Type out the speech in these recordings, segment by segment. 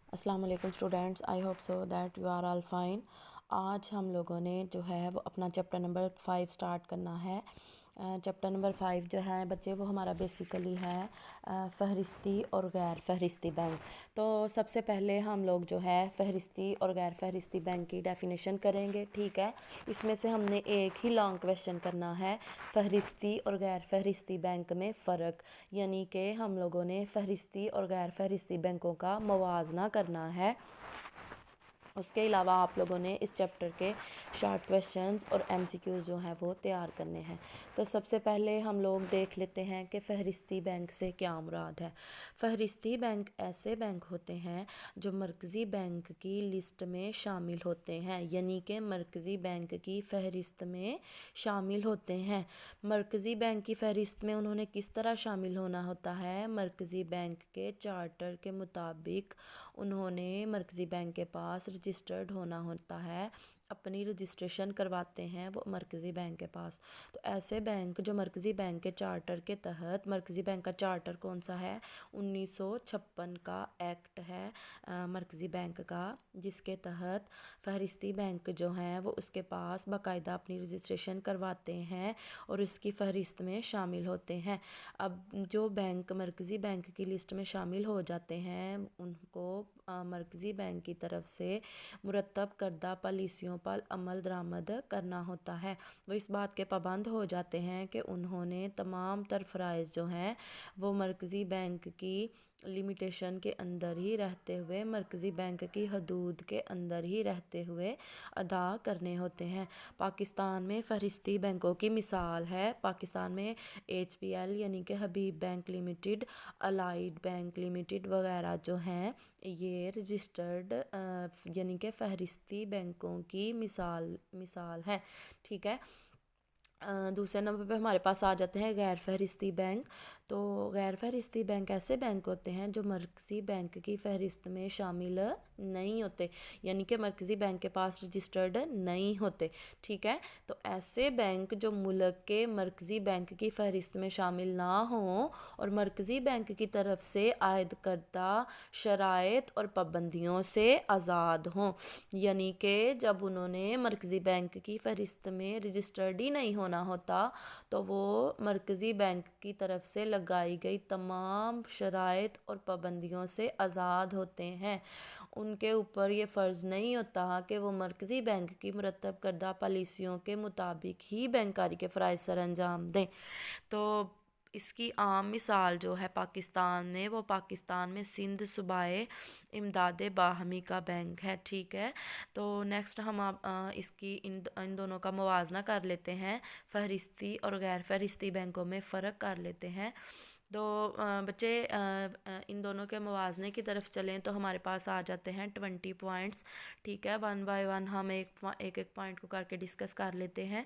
السلام علیکم students, I hope so that you are all fine. آج ہم لوگوں نے جو ہے وہ اپنا چیپٹر نمبر 5 سٹارٹ کرنا ہے۔ چیپٹر نمبر 5 جو ہے بچے وہ ہمارا بیسیکلی ہے فہرستی اور غیر فہرستی بینک۔ تو سب سے پہلے ہم لوگ جو ہے فہرستی اور غیر فہرستی بینک کی ڈیفینیشن کریں گے، ٹھیک ہے۔ اس میں سے ہم نے ایک ہی لانگ کویشچن کرنا ہے، فہرستی اور غیر فہرستی بینک میں فرق، یعنی کہ ہم لوگوں نے فہرستی اور غیر فہرستی بینکوں کا موازنہ کرنا ہے۔ اس کے علاوہ آپ لوگوں نے اس چیپٹر کے شارٹ کویشچنز اور ایم سی کیوز جو ہیں وہ تیار کرنے ہیں۔ تو سب سے پہلے ہم لوگ دیکھ لیتے ہیں کہ فہرستی بینک سے کیا مراد ہے۔ فہرستی بینک ایسے بینک ہوتے ہیں جو مرکزی بینک کی لسٹ میں شامل ہوتے ہیں، یعنی کہ مرکزی بینک کی فہرست میں شامل ہوتے ہیں۔ مرکزی بینک کی فہرست میں انہوں نے کس طرح شامل ہونا ہوتا ہے؟ مرکزی بینک کے چارٹر کے مطابق انہوں نے مرکزی بینک کے پاس رجسٹرڈ ہونا ہوتا ہے، اپنی رجسٹریشن کرواتے ہیں وہ مرکزی بینک کے پاس۔ تو ایسے بینک جو مرکزی بینک کے چارٹر کے تحت، مرکزی بینک کا چارٹر کون سا ہے؟ 1956 کا ایکٹ ہے مرکزی بینک کا، جس کے تحت فہرستی بینک جو ہیں وہ اس کے پاس باقاعدہ اپنی رجسٹریشن کرواتے ہیں اور اس کی فہرست میں شامل ہوتے ہیں۔ اب جو بینک مرکزی بینک کی لسٹ میں شامل ہو جاتے ہیں ان کو مرکزی بینک کی طرف سے مرتب کردہ پالیسیوں پر عمل درآمد کرنا ہوتا ہے۔ وہ اس بات کے پابند ہو جاتے ہیں کہ انہوں نے تمام تر فرائض جو ہیں وہ مرکزی بینک کی لمیٹیشن کے اندر ہی رہتے ہوئے، مرکزی بینک کی حدود کے اندر ہی رہتے ہوئے ادا کرنے ہوتے ہیں۔ پاکستان میں فہرستی بینکوں کی مثال ہے، پاکستان میں ایچ پی ایل یعنی کہ Habib bank limited, allied bank limited وغیرہ جو ہیں یہ رجسٹرڈ یعنی کہ فہرستی بینکوں کی مثال ہے، ٹھیک ہے۔ دوسرے نمبر پہ ہمارے پاس آ جاتے ہیں غیر فہرستی بینک۔ تو غیر فہرستی بینک ایسے بینک ہوتے ہیں جو مرکزی بینک کی فہرست میں شامل نہیں ہوتے، یعنی کہ مرکزی بینک کے پاس رجسٹرڈ نہیں ہوتے، ٹھیک ہے۔ تو ایسے بینک جو ملک کے مرکزی بینک کی فہرست میں شامل نہ ہوں اور مرکزی بینک کی طرف سے عائد کردہ شرائط اور پابندیوں سے آزاد ہوں، یعنی کہ جب انہوں نے مرکزی بینک کی فہرست میں رجسٹرڈ ہی نہیں ہونا ہوتا تو وہ مرکزی بینک کی طرف سے لگائی گئی تمام شرائط اور پابندیوں سے آزاد ہوتے ہیں۔ ان کے اوپر یہ فرض نہیں ہوتا کہ وہ مرکزی بینک کی مرتب کردہ پالیسیوں کے مطابق ہی بینکاری کے فرائض سر انجام دیں۔ تو اس کی عام مثال جو ہے پاکستان میں، وہ پاکستان میں سندھ صوبۂ امداد باہمی کا بینک ہے، ٹھیک ہے۔ تو نیکسٹ ہم اس کی ان دونوں کا موازنہ کر لیتے ہیں، فہرستی اور غیر فہرستی بینکوں میں فرق کر لیتے ہیں۔ تو بچے ان دونوں کے موازنے کی طرف چلیں تو ہمارے پاس آ جاتے ہیں 20 پوائنٹس، ٹھیک ہے۔ ون بائی ون ہم ایک ایک پوائنٹ کو کر کے ڈسکس کر لیتے ہیں۔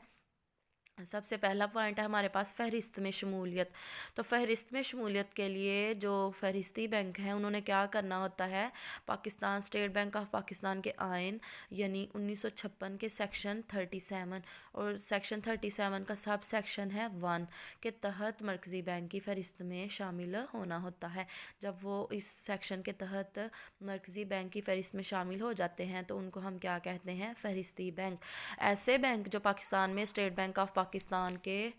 سب سے پہلا پوائنٹ ہے ہمارے پاس فہرست میں شمولیت۔ تو فہرست میں شمولیت کے لیے جو فہرستی بینک ہیں انہوں نے کیا کرنا ہوتا ہے؟ Pakistan state bank of Pakistan کے آئین یعنی 1956 کے سیکشن 37 اور سیکشن 37 کا سب سیکشن ہے 1 کے تحت مرکزی بینک کی فہرست میں شامل ہونا ہوتا ہے۔ جب وہ اس سیکشن کے تحت مرکزی بینک کی فہرست میں شامل ہو جاتے ہیں تو ان کو ہم کیا کہتے ہیں؟ فہرستی بینک۔ ایسے بینک جو پاکستان میں اسٹیٹ بینک آف پاکستان کے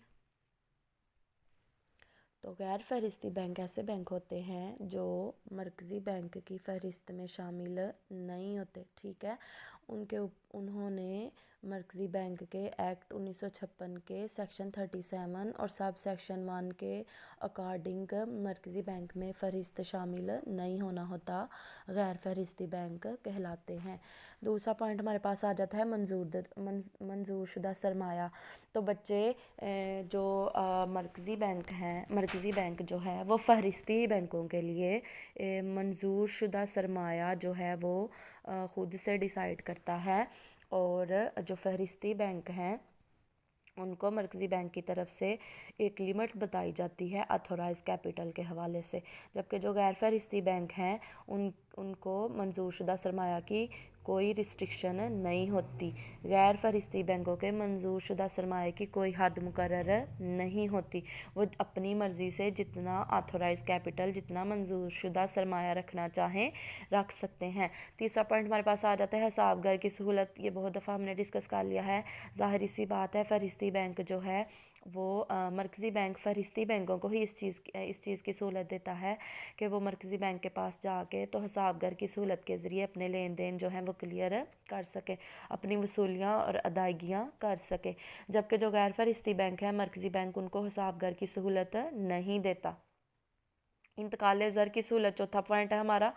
تو غیر فہرستی بینک ایسے بینک ہوتے ہیں جو مرکزی بینک کی فہرست میں شامل نہیں ہوتے، ٹھیک ہے۔ انہوں نے مرکزی بینک کے ایکٹ 1956 کے سیکشن 37 اور سب سیکشن 1 کے اکارڈنگ مرکزی بینک میں فہرست شامل نہیں ہونا ہوتا، غیر فہرستی بینک کہلاتے ہیں۔ دوسرا پوائنٹ ہمارے پاس آ جاتا ہے منظور شدہ سرمایہ۔ تو بچے جو مرکزی بینک ہیں، مرکزی بینک جو ہے وہ فہرستی بینکوں کے لیے منظور شدہ سرمایہ جو ہے وہ خود سے ڈیسائیڈ کرتا ہے، اور جو فہرستی بینک ہیں ان کو مرکزی بینک کی طرف سے ایک لمٹ بتائی جاتی ہے اتھورائز کیپٹل کے حوالے سے، جبکہ جو غیر فہرستی بینک ہیں ان کو منظور شدہ سرمایہ کی कोई रिस्ट्रिक्शन नहीं होती। गैर फहरिस्ती बैंकों के मंजूर शुदा सरमाए की कोई हद मुकर्रर नहीं होती। वो अपनी मर्ज़ी से जितना ऑथोराइज कैपिटल, जितना मंजूर शुदा सरमाया रखना चाहें रख सकते हैं। तीसरा पॉइंट हमारे पास आ जाता है हिसाबगर की सहूलत। ये बहुत दफ़ा हमने डिस्कस कर लिया है। ज़ाहिर सी बात है फहरिस्ती बैंक जो है वो मरकज़ी बैंक फहरिस्ती बैंकों को ही इस चीज़ की सहूलत देता है कि वो मरकज़ी बैंक के पास जाके तो हिसाबगर की सहूलत के ज़रिए अपने लेन देन जो हैं वो क्लियर कर सके, अपनी वसूलियाँ और अदायगियाँ कर सके। जबकि जो गैर फहरिस्ती बैंक है मरकज़ी बैंक उनको हिसाबगर की सहूलत नहीं देता। इंतकाल ज़र की सहूलत चौथा पॉइंट है हमारा।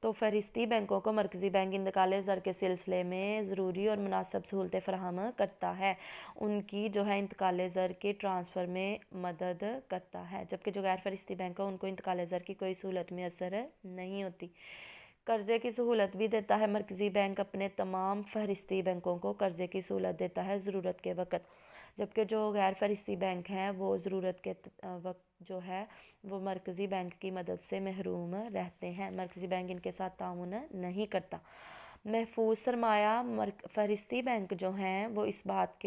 तो फहरिस्ती बैंकों को मरकज़ी बैंक इंतकाल ज़र के सिलसिले में ज़रूरी और मुनासिब सहूलतें फराहम करता है, उनकी जो है इंतकाल ज़र के ट्रांसफ़र में मदद करता है। जबकि जो गैर फहरिस्ती बैंक है उनको इंतकाल ज़र की कोई सहूलत मैसर नहीं होती। कर्ज़े की सहूलत भी देता है मरकज़ी बैंक, अपने तमाम फहरिस्ती बैंकों को कर्ज़े की सहूलत देता है ज़रूरत के वक़्त। जबकि जो गैर फहरिस्ती बैंक हैं वो ज़रूरत के वक्त जो है वो मरकज़ी बैंक की मदद से महरूम रहते हैं। मरकज़ी बैंक इनके साथ ताउन नहीं करता। महफूज सरमाया फहरिस्ती बैंक जो हैं वो इस बात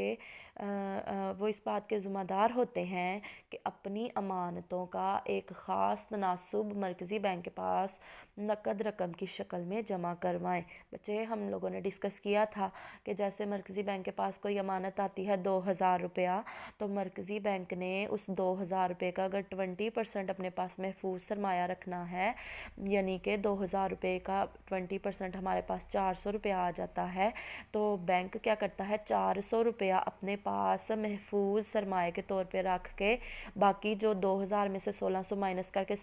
के ज़िम्मेदार होते हैं कि अपनी अमानतों का एक ख़ास तनासुब मरकज़ी बैंक के पास नकद रकम की शक्ल में जमा करवाएं। बच्चे हम लोगों ने डिस्कस किया था कि जैसे मरकज़ी बैंक के पास कोई अमानत आती है 2000 रुपया, तो मरकज़ी बैंक ने उस 2000 रुपये का अगर 20% अपने पास महफूज सरमाया रखना है, यानी कि 2000 रुपये का 20% हमारे पास 400 रुपया आ जाता है, तो बैंक क्या करता है 400 रुपया अपने पास महफूज सरमाए के तौर पे रख के बाकी जो 2000 में से 1600 माइनस करके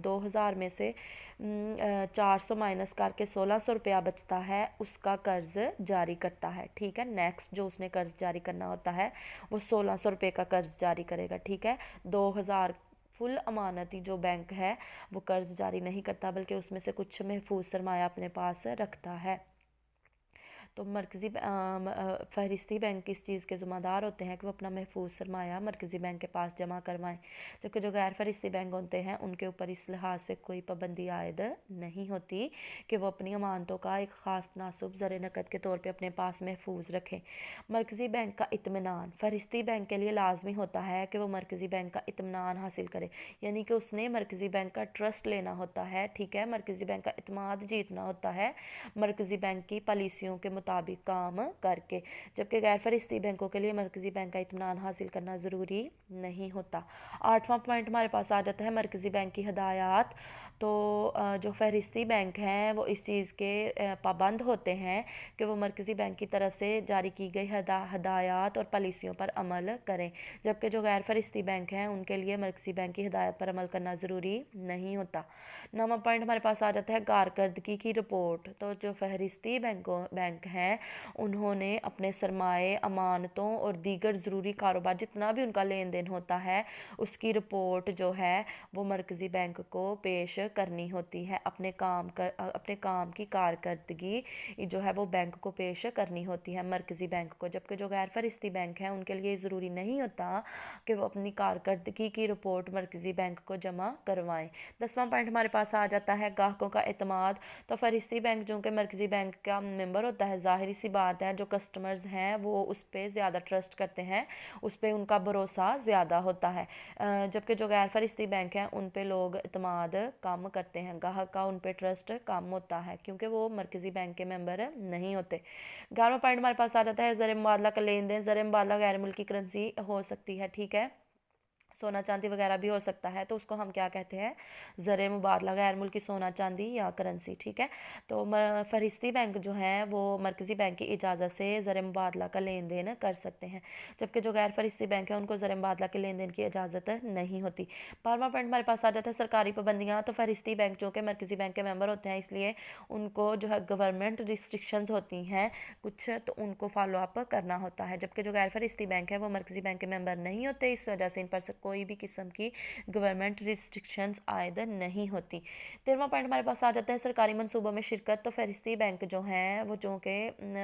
2000 में से 400 माइनस करके 1600 रुपया बचता है, उसका कर्ज़ जारी करता है। ठीक है, नेक्स्ट जो उसने कर्ज़ जारी करना होता है वो 1600 रुपये का कर्ज़ जारी करेगा। ठीक है, 2000 फुल अमानती जो बैंक है वो कर्ज़ जारी नहीं करता, बल्कि उसमें से कुछ महफूज सरमाया अपने पास रखता है। तो मरकज़ी फहरिस्ती बैंक इस चीज़ के ज़िम्मेदार होते हैं कि वो अपना महफूज सरमाया मरकज़ी बैंक के पास जमा करवाएं। जबकि जो गैर फहरिस्ती बैंक होते हैं उनके ऊपर इस लिहाज से कोई पाबंदी आयद नहीं होती कि वो अपनी अमानतों का एक ख़ास तनासुब ज़र नकद के तौर पर अपने पास महफूज रखें। मरकज़ी बैंक का इत्मीनान फहरिस्ती बैंक के लिए लाजमी होता है कि वो मरकज़ी बैंक का इत्मीनान हासिल करे, यानी कि उसने मरकज़ी बैंक का ट्रस्ट लेना होता है। ठीक है, मरकज़ी बैंक का इत्मीनान जीतना होता है मरकज़ी बैंक की पॉलिसियों के मुताबिक काम करके। जबकि गैर फहरिस्ती बैंकों के लिए मरकज़ी बैंक का इत्मीनान हासिल करना ज़रूरी नहीं होता। आठवां पॉइंट हमारे पास आ जाता है मरकज़ी बैंक की हदायत। तो जो फहरिस्ती बैंक हैं वो इस चीज़ के पाबंद होते हैं कि वो मरकज़ी बैंक की तरफ से जारी की गई हदायत और पॉलिसियों पर अमल करें। जबकि जो गैर फहरिस्ती बैंक हैं उनके लिए मरकज़ी बैंक की हदायत पर अमल करना ज़रूरी नहीं होता। नौवां पॉइंट हमारे पास आ जाता है कारकर्दगी की रिपोर्ट। तो जो फहरिस्ती बैंक हैं उन्होंने अपने सरमाए, अमानतों और दीगर ज़रूरी कारोबार जितना भी उनका लेन देन होता है उसकी रिपोर्ट जो है वो मरकज़ी बैंक को पेश करनी होती है। अपने काम की कारकर्दगी जो है वो बैंक को पेश करनी होती है मरकज़ी बैंक को। जबकि जो गैर फहरिस्ती बैंक हैं उनके लिए ज़रूरी नहीं होता कि वो अपनी कारकर्दगी की रिपोर्ट मरकज़ी बैंक को जमा करवाएं। 10वां पॉइंट हमारे पास आ जाता है ग्राहकों का एतमाद। तो फहरिस्ती बैंक जो कि मरकज़ी बैंक का मेंबर होता है, ज़ाहिर सी बात है जो कस्टमर्स हैं वो उस पर ज़्यादा ट्रस्ट करते हैं, उस पर उनका भरोसा ज़्यादा होता है। जबकि जो गैर फहरिस्ती बैंक हैं उन पे लोग एतमाद कम करते हैं, ग्राहक का उन पे ट्रस्ट कम होता है क्योंकि वो मरकज़ी बैंक के मेंबर नहीं होते। 11वां पॉइंट हमारे पास आ जाता है ज़र मुबादला का लेन देन। ज़र मुबादला गैर मुल्की करेंसी हो सकती है, ठीक है, सोना चांदी वगैरह भी हो सकता है, तो उसको हम क्या कहते हैं ज़र मुबादला, गैर मुल्की सोना चांदी या करेंसी। ठीक है, तो फहरिस्ती बैंक जो हैं वो मरकज़ी बैंक की इजाज़त से ज़र मुबादला का लेन देन कर सकते हैं, जबकि जो गैर फहरिस्ती बैंक है उनको ज़र मुबादला के लेन देन की इजाज़त नहीं होती। 12वां पॉइंट हमारे पास आ जाता है सरकारी पाबंदियाँ। तो फहरिस्ती बैंक जो कि मरकज़ी बैंक के मेंबर होते हैं इसलिए उनको जो है गवर्नमेंट रिस्ट्रिक्शंस होती हैं कुछ, तो उनको फॉलो अप करना होता है। जबकि जो गैर फहरिस्ती बैंक है वो मरकज़ी बैंक के मेंबर नहीं होते, इस वजह से इन पर कोई भी किस्म की गवर्नमेंट रिस्ट्रिक्शंस आयद नहीं होती। 13वां पॉइंट हमारे पास आ जाता है सरकारी मंसूबों में शिरकत। तो फहरिस्ती बैंक जो हैं वो चूँकि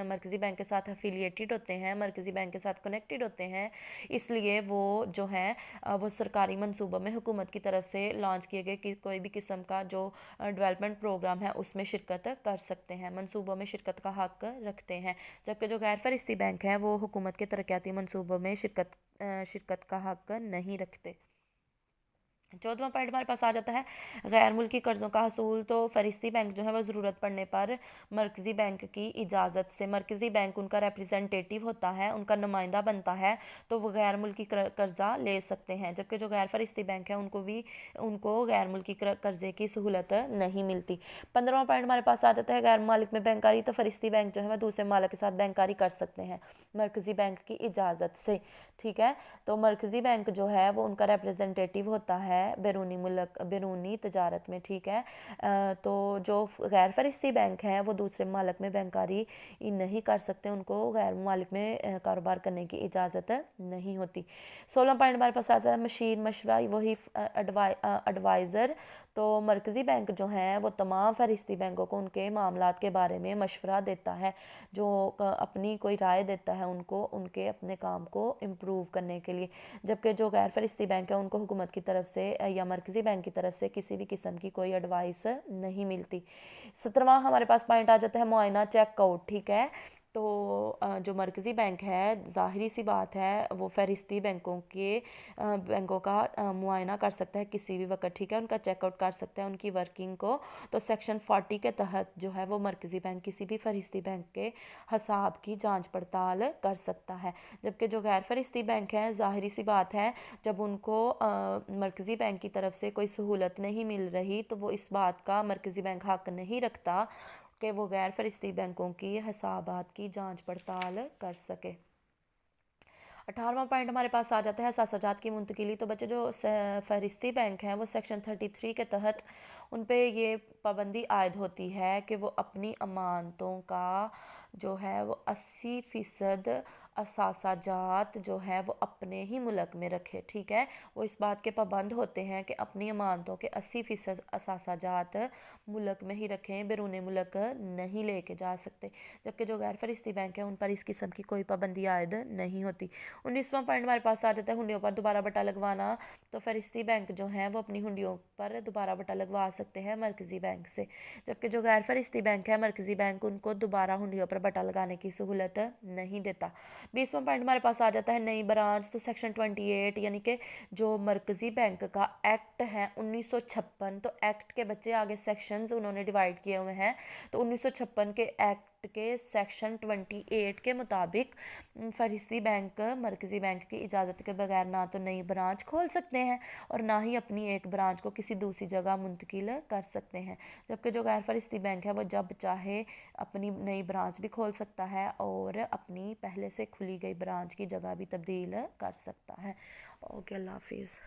मरकज़ी बैंक के साथ एफिलिएटेड होते हैं, मरकज़ी बैंक के साथ कनेक्टेड होते हैं, इसलिए वो जो है वो सरकारी मंसूबों में हुकूमत की तरफ से लॉन्च किए गए कि कोई भी किस्म का जो डेवलपमेंट प्रोग्राम है उसमें शिरकत कर सकते हैं, मंसूबों में शिरकत का हक़ रखते हैं। जबकि जो गैर फहरिस्ती बैंक हैं वो हुकूमत के तरक्याती मंसूबों में शिरकत का हक़ नहीं रखते। 14वां पॉइंट हमारे पास आ जाता है गैर मुल्की कर्ज़ों का हसूल। तो फहरिस्ती बैंक जो है वो ज़रूरत पड़ने पर मरकज़ी बैंक की इजाज़त से, मरकज़ी बैंक उनका रिप्रेजेंटेटिव होता है, उनका नुमाइंदा बनता है, तो वो गैर मुल्की कर्ज़ा ले सकते हैं। जबकि जो गैर फहरिस्ती बैंक है उनको गैर मुल्की कर्ज़े की सहूलत नहीं मिलती। 15वां पॉइंट हमारे पास आ जाता है गैर ममालिक में बैंकारी। तो फहरिस्ती बैंक जो है वह दूसरे ममालिक के साथ बैंकारी कर सकते हैं मरकज़ी बैंक की इजाज़त से, ठीक है। तो मरकज़ी बैंक जो है वो उनका रिप्रेजेंटेटिव होता है बैरूनी तजारत में, ठीक है। तो जो गैर फहरिस्ती बैंक हैं वो दूसरे ममालिक में बैंकारी नहीं कर सकते, उनको गैर ममालिक में कारोबार करने की इजाज़त नहीं होती। 16 पॉइंट हमारे पास आता है मशीर मशवरा, वही एडवाइज़र। तो मरकज़ी बैंक जो हैं वो तमाम फहरिस्ती बैंकों को उनके मामलात के बारे में मशवरा देता है, जो अपनी कोई राय देता है उनको उनके अपने काम को इम्प्रूव करने के लिए। जबकि जो गैर फहरिस्ती बैंक है उनको हुकूमत की तरफ से या मरकज़ी बैंक की तरफ से किसी भी किस्म की कोई एडवाइस नहीं मिलती। 17वां हमारे पास पॉइंट आ जाता है मुआयना चेकआउट, ठीक है। तो जो मरकज़ी बैंक है ज़ाहिरी सी बात है वो फहरिस्ती बैंकों का मुआयना कर सकता है किसी भी वक्त, ठीक है, उनका चेकआउट कर सकता है उनकी वर्किंग को। तो सेक्शन 40 के तहत जो है वो मरकज़ी बैंक किसी भी फहरिस्ती बैंक के हिसाब की जांच पड़ताल कर सकता है। जबकि जो गैर फहरिस्ती बैंक हैं ज़ाहिरी सी बात है जब उनको मरकज़ी बैंक की तरफ से कोई सहूलत नहीं मिल रही तो वो इस बात का मरकज़ी बैंक हक़ नहीं रखता कि वो गैर फहरिस्ती बैंकों की हिसाबात की जांच पड़ताल कर सके। 18वां पॉइंट हमारे पास आ जाता है असासाजात की मुंतकिली। तो बच्चे जो फहरिस्ती बैंक हैं वो सेक्शन 33 के तहत उन पे ये पाबंदी आयद होती है कि वो अपनी अमानतों का जो है वो 80% असासाजात जो है वो अपने ही मुल्क में रखे, ठीक है। वो इस बात के पाबंद होते हैं कि अपनी अमानतों के 80% असासाजात मुल्क में ही रखें, बैरून मुल्क नहीं लेके जा सकते। जबकि जो गैर फहरिस्ती बैंक है उन पर इस किस्म की कोई पाबंदी आयद नहीं होती। 19वां पॉइंट हमारे पास आ जाता है हुंडियों पर दोबारा बटा लगवाना। तो फहरिस्ती बैंक जो हैं वो अपनी हुंडियों पर दोबारा बटा लगवा सकते हैं मरकज़ी बैंक से, जबकि जो गैर फहरिस्ती बैंक है मरकज़ी बैंक उनको दोबारा हुंडियों पर बटा लगाने की सहूलत नहीं देता। 20वां पॉइंट हमारे पास आ जाता है नई ब्रांच। तो सेक्शन 28 यानी कि जो मरकज़ी बैंक का एक्ट है 1956, तो एक्ट के बच्चे आगे सेक्शंस उन्होंने डिवाइड किए हुए हैं। तो 1956 के एक्ट के सेक्शन 28 के मुताबिक फहरिस्ती बैंक मरकज़ी बैंक की इजाज़त के बगैर ना तो नई ब्रांच खोल सकते हैं और ना ही अपनी एक ब्रांच को किसी दूसरी जगह मुंतकिल कर सकते हैं। जबकि जो गैर फहरिस्ती बैंक है वो जब चाहे अपनी नई ब्रांच भी खोल सकता है और अपनी पहले से खुली गई ब्रांच की जगह भी तब्दील कर सकता है। ओके, अल्लाह हाफिज़।